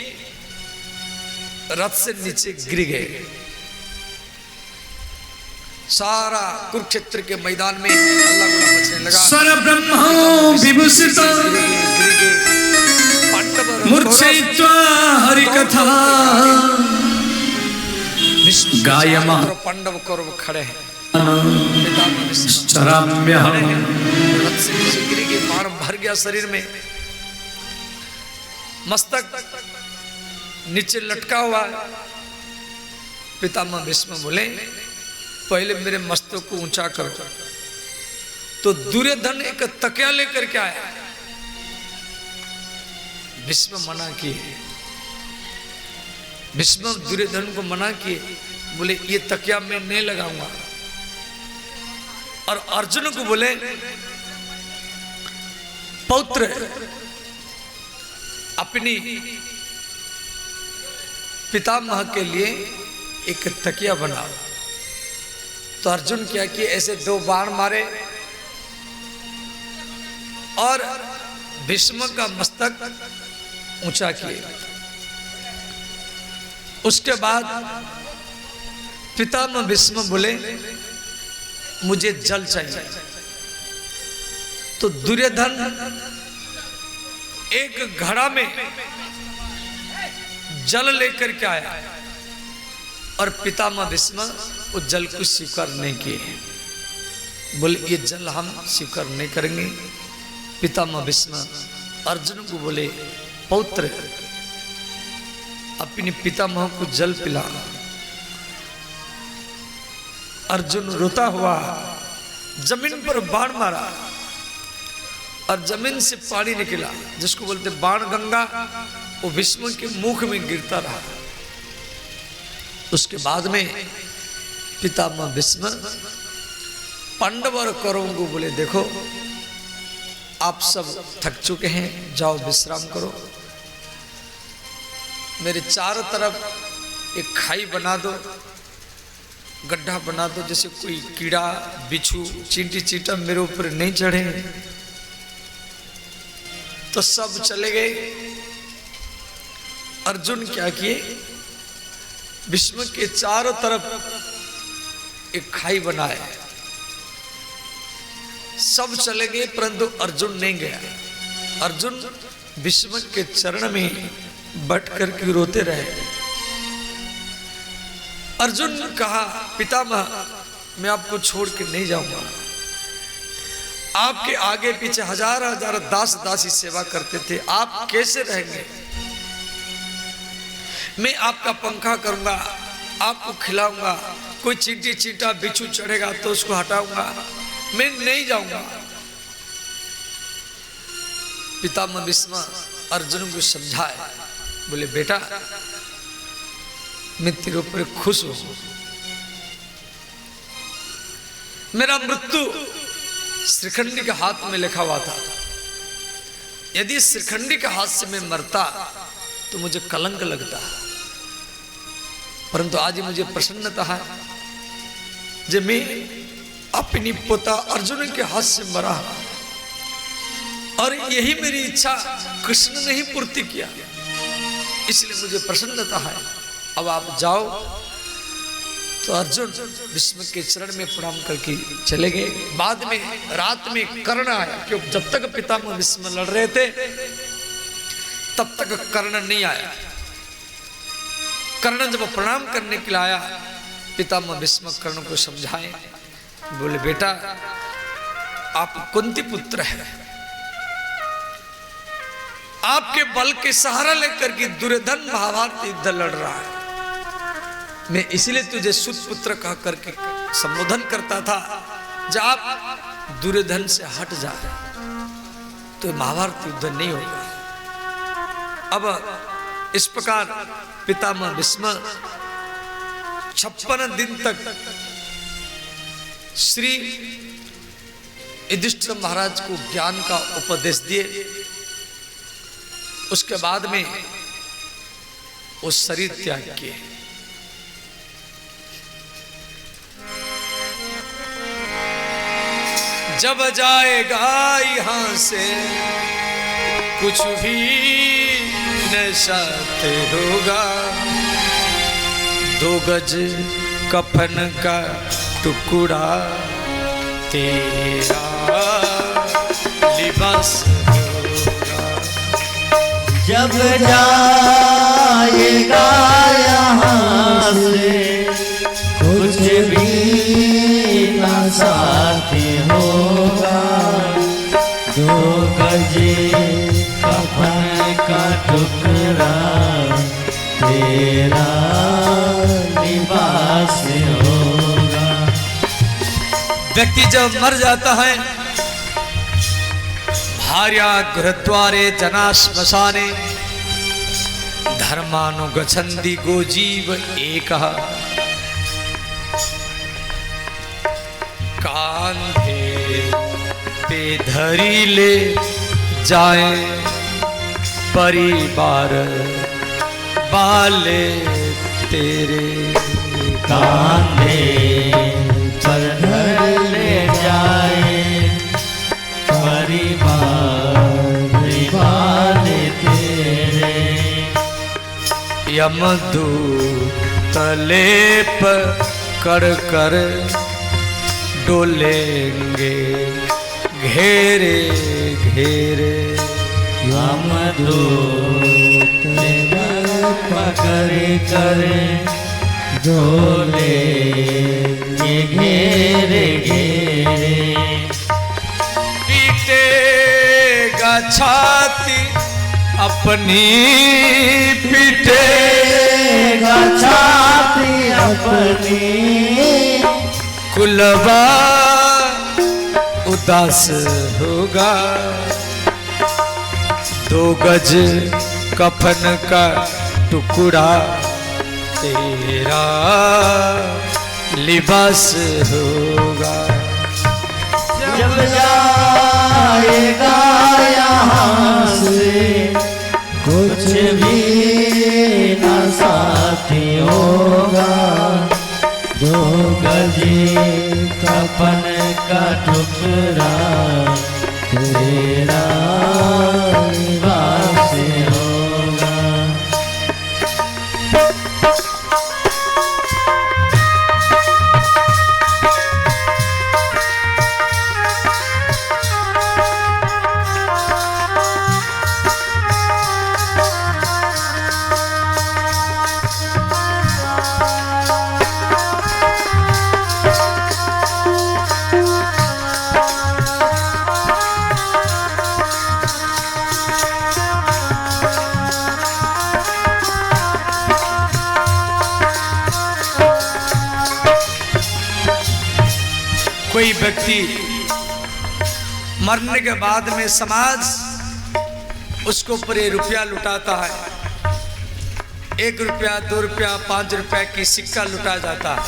रथ से नीचे गिर गए। सारा कुरुक्षेत्र के मैदान में हल्ला गुल्ला मचने लगा। सरब्रह्मो विभूषित मूर्छित्वा हरिकथा गायमा पांडव कौरव खड़े हैं। रथ से नीचे गिर गए, बाण भर गया शरीर में, मस्तक नीचे लटका हुआ। पितामह भीष्म बोले, पहले मेरे मस्तक को ऊंचा करो। तो दुर्योधन एक तकिया लेकर के आया, भीष्म मना किए। भीष्म दुर्योधन को मना किए, बोले ये तकिया मैं नहीं लगाऊंगा। और अर्जुन को बोले पौत्र अपनी पितामह के लिए एक तकिया बनाओ। तो अर्जुन क्या किए, ऐसे 2 बाण मारे और भीष्म का मस्तक ऊंचा किए। उसके बाद पितामह भीष्म बोले मुझे जल चाहिए। तो दुर्योधन एक घड़ा में जल लेकर के आया और पितामह भीष्म उस जल को स्वीकार नहीं किए, बोले ये जल हम स्वीकार नहीं करेंगे। पितामह भीष्म अर्जुन को बोले पौत्र अपनी पितामह को जल पिला। अर्जुन रोता हुआ जमीन पर बाण मारा और जमीन से पानी निकला, जिसको बोलते बाण गंगा, वो भीष्म के मुख में गिरता रहा। उसके बाद में पितामह भीष्म पांडव और कौरवों को बोले देखो आप सब थक चुके हैं, जाओ विश्राम करो, मेरे चारों तरफ एक खाई बना दो, गड्ढा बना दो, जैसे कोई कीड़ा बिच्छू चींटी चींटा मेरे ऊपर नहीं चढ़े। तो सब चले गए। अर्जुन क्या किए, भीष्म के चारों तरफ एक खाई बनाए। सब चले गए परंतु अर्जुन नहीं गया। अर्जुन भीष्म के चरण में बैठ करके रोते रहे। अर्जुन ने कहा पितामह मैं आपको छोड़ के नहीं जाऊंगा, आपके आगे पीछे हजार हजार दास दासी सेवा करते थे, आप कैसे रहेंगे? मैं आपका पंखा करूंगा, आपको खिलाऊंगा, कोई चींटी चींटा बिच्छू चढ़ेगा तो उसको हटाऊंगा, मैं नहीं जाऊंगा। पितामह भीष्म अर्जुन को समझाए, बोले बेटा मैं तेरे ऊपर खुश हूं, मेरा मृत्यु श्रीखंडी के हाथ में लिखा हुआ था, यदि श्रीखंडी के हाथ से मैं मरता तो मुझे कलंक लगता, परंतु आज मुझे प्रसन्नता है जब मैं अपनी पोता अर्जुन के हाथ से मरा और यही मेरी इच्छा कृष्ण ने ही पूर्ति किया, इसलिए मुझे प्रसन्नता है। अब आप जाओ। तो अर्जुन भीष्म के चरण में प्रणाम करके चले गए। बाद में रात में कर्ण आया, क्योंकि जब तक पितामह भीष्म लड़ रहे थे तब तक कर्ण नहीं आया। कर्ण जब प्रणाम करने के लिए आया, पितामह भीष्म कर्ण को समझाए, बोले बेटा आप कुंती पुत्र है, आपके बल के सहारा लेकर के दुर्योधन महाभारत युद्ध लड़ रहा है, मैं इसलिए तुझे सुत पुत्र कह करके संबोधन करता था, जब आप दुर्योधन से हट जाए तो महाभारत युद्ध नहीं होगा। अब इस प्रकार पितामह भीष्म 56 दिन तक श्री युधिष्ठिर महाराज को ज्ञान का उपदेश दिए। उसके बाद में वो शरीर त्याग किए। जब जाएगा यहां से कुछ भी न साथ होगा, 2 गज कफन का टुकड़ा तेरा लिबास होगा। जब जाएगा यहाँ से कुछ भी ना साथ होगा, 2 गज कफन का टुकड़ा तेरा लिबास होगा। व्यक्ति जब मर जाता है, भार्या गृहद्वारे जना श्मशाने, धर्मानुगच्छन्ति गोजीव एकः कांधे पे धरी ले जाए परिवार वाले तेरे कांधे पर धर ले जाए परिवार वाले तेरे यमदूत लेप कर कर डोलेंगे घेरे घेरे यमदूत पकड़ कर डोले ये घेरे घेरे पीटेगा छाती अपनी पीटेगा छाती अपनी कुलवा उदास होगा 2 गज कफन का टुकड़ा तेरा लिबास होगा जब जाएगा यहाँ से कुछ भी ना साथी होगा 2 गज कफन का टुकड़ा तेरा लिबास होगा कोई व्यक्ति मरने के बाद में समाज उसको ऊपर रुपया लुटाता है 1 रुपया 2 रुपया 5 रुपया की सिक्का लुटा जाता है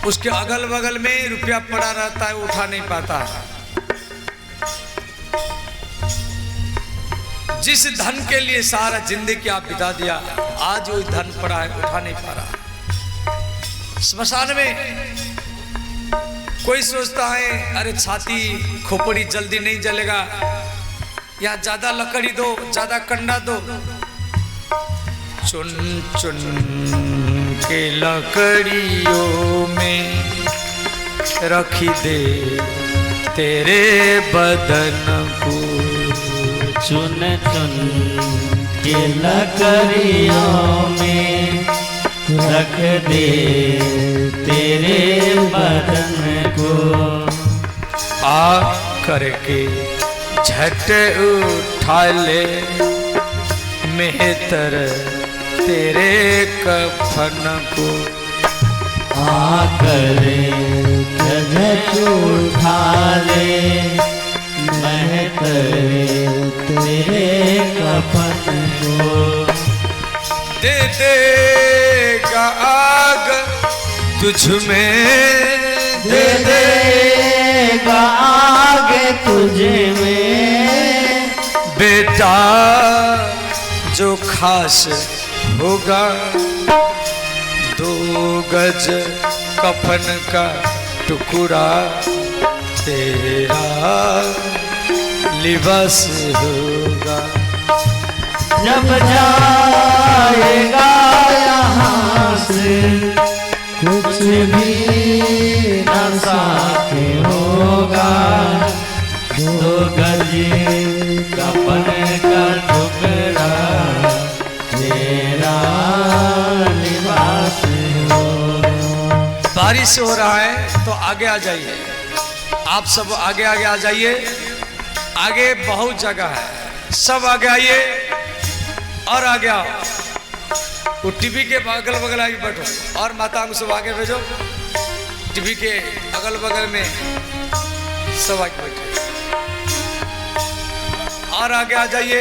उसके अगल बगल में रुपया पड़ा रहता है उठा नहीं पाता है जिस धन के लिए सारा जिंदगी आप बिता दिया आज वो धन पड़ा है उठा नहीं पा रहा स्मशान में कोई सोचता है अरे छाती खोपड़ी जल्दी नहीं जलेगा या ज्यादा लकड़ी दो ज्यादा कंडा दो चुन चुन के लकड़ियों में रखी दे तेरे बदन को चुन चुन के लकड़ियों में रख दे तेरे बदन को आ करके झट उठा ले मेहतर तेरे कफन को आकर झट उठा ले महतर तेरे कफन को दे देगा आग तुझ में दे देगा आगे तुझे में बेटा जो खास होगा 2 गज कफन का टुकड़ा तेरा लिबास होगा जब जाएगा यहाँ से कुछ भी न साथ होगा 2 गज कफन का टुकड़ा तेरा लिबास होगा। बारिश हो रहा है तो आगे आ जाइए आप सब आगे आगे आ जाइए आगे बहुत जगह है सब आगे आइए और आगे आओ वो टीवी के अगल बगल आगे बैठो और माताओं को सब आगे भेजो टीवी के अगल बगल में सब आगे बैठो और आगे आ जाइए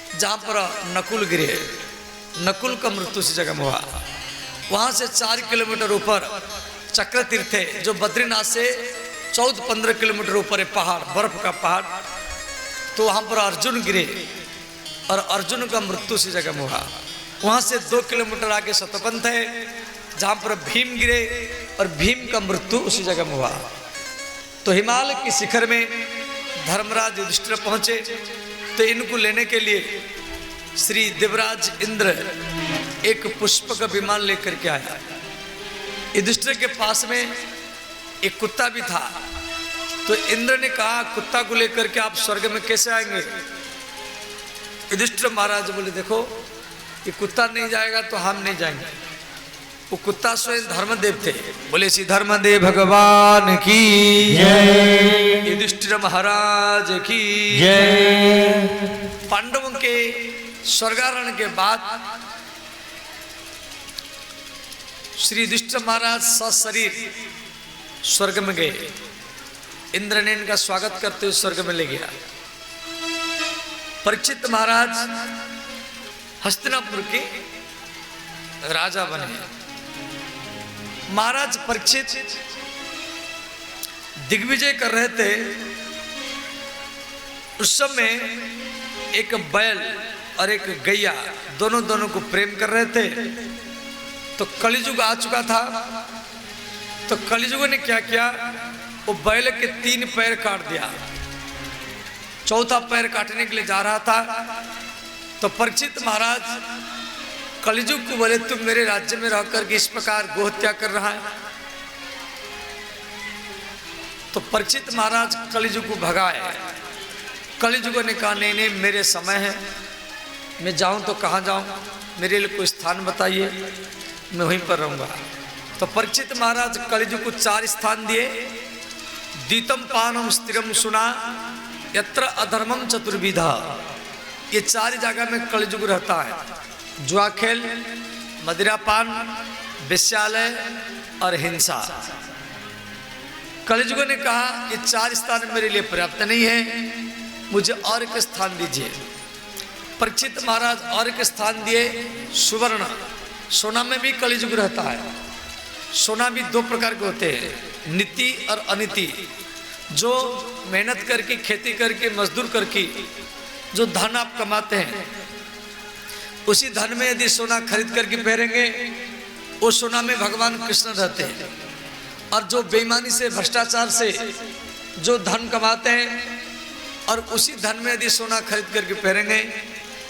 जहाँ पर नकुल गिरे, नकुल का मृत्यु उसी जगह में हुआ। वहाँ से 4 किलोमीटर ऊपर चक्र तीर्थ है, जो बद्रीनाथ से 14-15 किलोमीटर ऊपर है पहाड़, बर्फ का पहाड़। तो वहाँ पर अर्जुन गिरे और अर्जुन का मृत्यु उसी जगह में हुआ। वहाँ से 2 किलोमीटर आगे शतपंथ है, जहाँ पर भीम गिरे और भीम का मृत्यु उसी जगह में हुआ। तो हिमालय की शिखर में धर्मराज युधिष्ठिर पहुँचे, तो इनको लेने के लिए श्री देवराज इंद्र एक पुष्प का विमान लेकर के आया। युधिष्ठिर के पास में एक कुत्ता भी था। तो इंद्र ने कहा, कुत्ता को लेकर के आप स्वर्ग में कैसे आएंगे? युधिष्ठिर महाराज बोले, देखो ये कुत्ता नहीं जाएगा तो हम नहीं जाएंगे। वो कुत्ता स्वयं धर्मदेव थे। बोले श्री धर्मदेव भगवान की जय, युधिष्ठिर महाराज की जय। पांडवों के स्वर्गारोहण के बाद श्री युधिष्ठिर महाराज सशरीर स्वर्ग में गए। इंद्र ने इनका स्वागत करते हुए स्वर्ग में ले गया। परीक्षित महाराज हस्तिनापुर के राजा बने। महाराज परीक्षित दिग्विजय कर रहे थे। उस समय एक बैल और एक गैया दोनों को प्रेम कर रहे थे। तो कलियुग आ चुका था। तो कलियुग ने क्या किया, वो बैल के 3 पैर काट दिया। चौथा पैर काटने के लिए जा रहा था। तो परीक्षित महाराज कलियुग को बोले, तुम मेरे राज्य में रहकर के इस प्रकार गोहत्या कर रहा है। तो परीक्षित महाराज कलियुग को भगाए। कलियुग ने कहा, नहीं नहीं मेरे समय है, मैं जाऊं तो कहाँ जाऊं, मेरे लिए कोई स्थान बताइए, मैं वहीं पर रहूंगा। तो परीक्षित महाराज कलियुग को 4 स्थान दिए। द्वितम पानम स्थिरम सुना यत्र अधर्मम चतुर्विधा। ये 4 जगह में कलियुग रहता है। जुआ खेल, मदिरापान, वेश्यालय और हिंसा। कलियुग ने कहा, ये 4 स्थान मेरे लिए पर्याप्त नहीं है, मुझे और एक स्थान दीजिए। परीक्षित महाराज और एक स्थान दिए, सुवर्ण। सोना में भी कलियुग रहता है। सोना भी 2 प्रकार के होते हैं, नीति और अनिति। जो मेहनत करके, खेती करके, मजदूर करके जो धन आप कमाते हैं, उसी धन में यदि सोना खरीद करके पहनेंगे, उस सोना में भगवान कृष्ण रहते हैं। और जो बेईमानी से, भ्रष्टाचार से जो धन कमाते हैं, और उसी धन में यदि सोना खरीद करके पहनेंगे,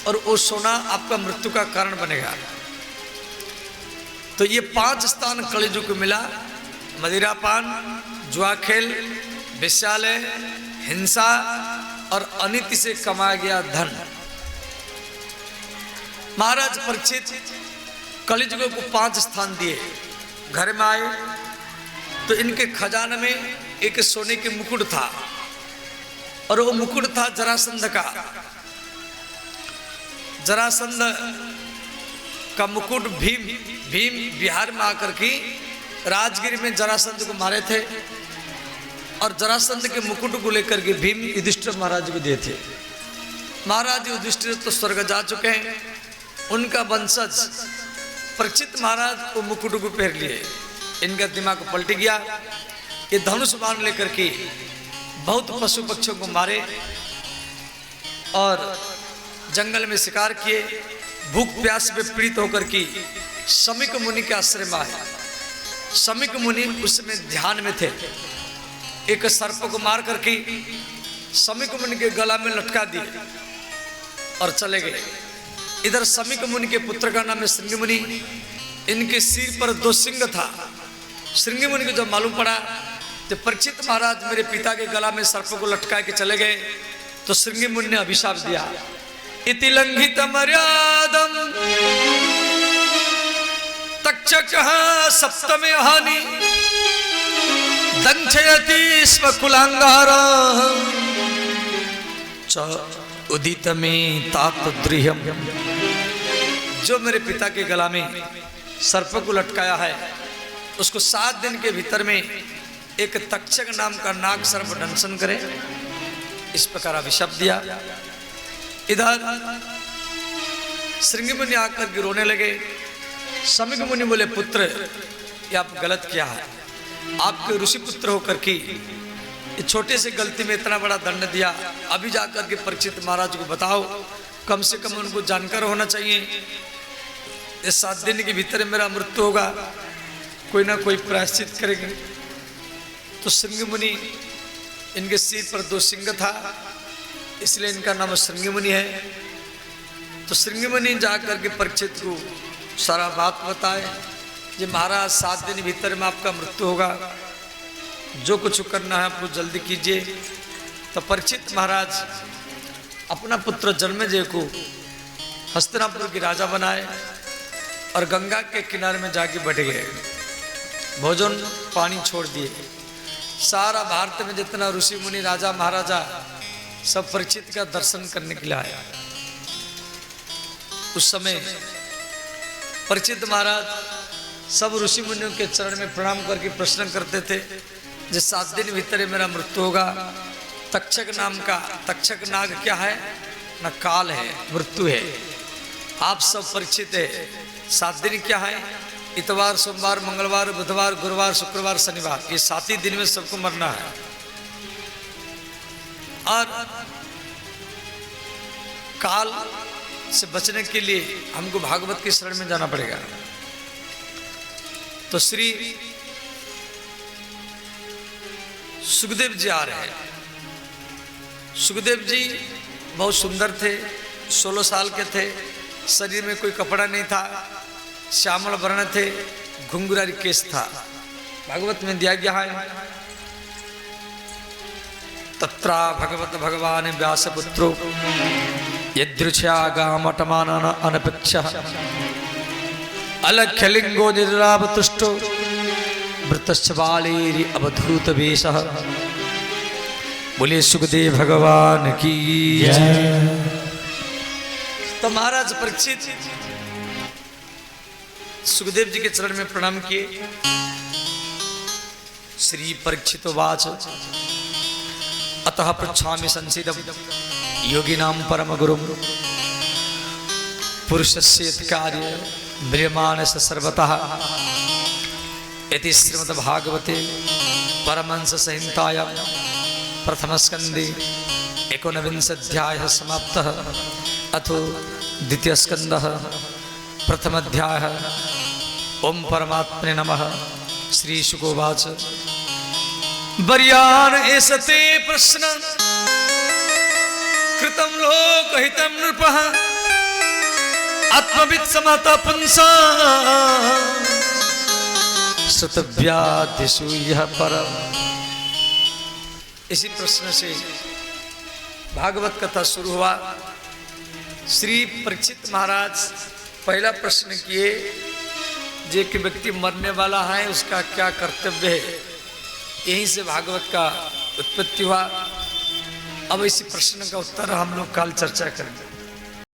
और वो सोना आपका मृत्यु का कारण बनेगा। तो ये 5 स्थान कलियुग को मिला। मदिरापान, जुआ खेल, वेश्यालय, हिंसा और अनिति से कमाया गया धन। महाराज परीक्षित कलियुग को 5 स्थान दिए। घर में आए तो इनके खजाने में एक सोने के मुकुट था, और वो मुकुट था जरासंध का। जरासंध का मुकुट भीम बिहार में आकर के राजगिरी में जरासंध को मारे थे। और जरासंध के मुकुट को लेकर के भीम युधिष्ठिर महाराज को दिए थे। महाराज युधिष्ठिर तो स्वर्ग जा चुके हैं। उनका वंशज परीक्षित महाराज को मुकुट को पहन लिए। इनका दिमाग पलट गया। ये धनुष बाण लेकर के बहुत पशु पक्षियों को मारे और जंगल में शिकार किए। भूख प्यास में पीड़ित होकर के शमीक मुनि के आश्रय में आए। शमीक मुनि उस समय ध्यान में थे। एक सर्प को मार करके शमीक मुनि के गला में लटका दिए और चले गए। इधर शमीक मुनि के पुत्र का नाम है श्रृंगी मुनि। इनके सिर पर 2 सिंह था। श्रृंगी मुनि को जब मालूम पड़ा तो परीक्षित महाराज मेरे पिता के गला में सर्प को लटका के चले गए, तो श्रृंगी मुनि ने अभिशाप दिया, इति लंघित मर्यादम तक्षकः सप्तमे हानि दंक्षयति स्म कुलांगारं च उदित में तापद्रियम। जो मेरे पिता के गला में सर्प को लटकाया है, उसको 7 दिन के भीतर में एक तक्षक नाम का नाग सर्प दंशन करे, इस प्रकार अभिशाप दिया। इधर श्रृंगी मुनि आकर के रोने लगे। समिक मुनि बोले, पुत्र ये आप गलत किया है, आपके ऋषि पुत्र होकर के ये छोटे से गलती में इतना बड़ा दंड दिया। अभी जाकर के परीक्षित महाराज को बताओ, कम से कम उनको जानकार होना चाहिए, इस 7 दिन के भीतर मेरा मृत्यु होगा, कोई ना कोई प्रायश्चित करेंगे। तो श्रृंगी मुनि, इनके सिर पर 2 सिंह था, इसलिए इनका नाम श्रृंगी मुनि है। तो श्रृंगी मुनि जाकर के परीक्षित को सारा बात बताए, कि महाराज 7 दिन भीतर में आपका मृत्यु होगा, जो कुछ करना है आपको जल्दी कीजिए। तो परीक्षित महाराज अपना पुत्र जन्मेजय को हस्तिनापुर के राजा बनाए और गंगा के किनारे में जाके बैठ गए, भोजन पानी छोड़ दिए। सारा भारत में जितना ऋषि मुनि राजा महाराजा सब परीक्षित का दर्शन करने के लिए आया। उस समय परीक्षित महाराज सब ऋषि मुनियों के चरण में प्रणाम करके प्रश्न करते थे, जिस 7 दिन भीतर मेरा मृत्यु होगा। तक्षक नाम का, तक्षक नाग क्या है ना, काल है, मृत्यु है। आप सब परिचित है। 7 दिन क्या है, इतवार, सोमवार, मंगलवार, बुधवार, गुरुवार, शुक्रवार, शनिवार, ये 7 ही दिन में सबको मरना है। और काल से बचने के लिए हमको भागवत की शरण में जाना पड़ेगा। तो श्री सुखदेव जी आ रहे हैं। सुखदेव जी बहुत सुंदर थे, 16 साल के थे, शरीर में कोई कपड़ा नहीं था, श्यामल वर्ण थे, घुंघरारी केस था। भागवत में दिया गया है, तत्रा भगवत भगवान व्यासपुत्रो यदृच्छागामटमान अनपेक्ष अलख्यलिंगो निरावतुष्टो वृतश्च बालेरि अवधूत वेशः। बोले सुखदेव भगवान की जय। तो महाराज परीक्षित सुखदेव जी के चरण में प्रणाम किए। श्री परीक्षित वाच, अतः पृच्छामि संसिदं योगिनां परम गुरुं पुरुषस्य यत् कार्य म्रियमाणस्य सर्वतः। इति श्रीमद्भागवते परमहंस संहितायां प्रथमस्कन्धे 19 समाप्तः। अथो द्वितीयस्कन्धः प्रथमाध्यायः। ओम परमात्मने नमः। श्री शुकोवाच, वर्यान एषते प्रश्न कृतं लोकहितं नृपः आत्मवित् समता पुंसा श्रुतव्यादिषु यः परम्। इसी प्रश्न से भागवत कथा शुरू हुआ। श्री परीक्षित महाराज पहला प्रश्न किए, जो कि व्यक्ति मरने वाला है उसका क्या कर्तव्य है। यहीं से भागवत का उत्पत्ति हुआ। अब इसी प्रश्न का उत्तर हम लोग कल चर्चा करेंगे।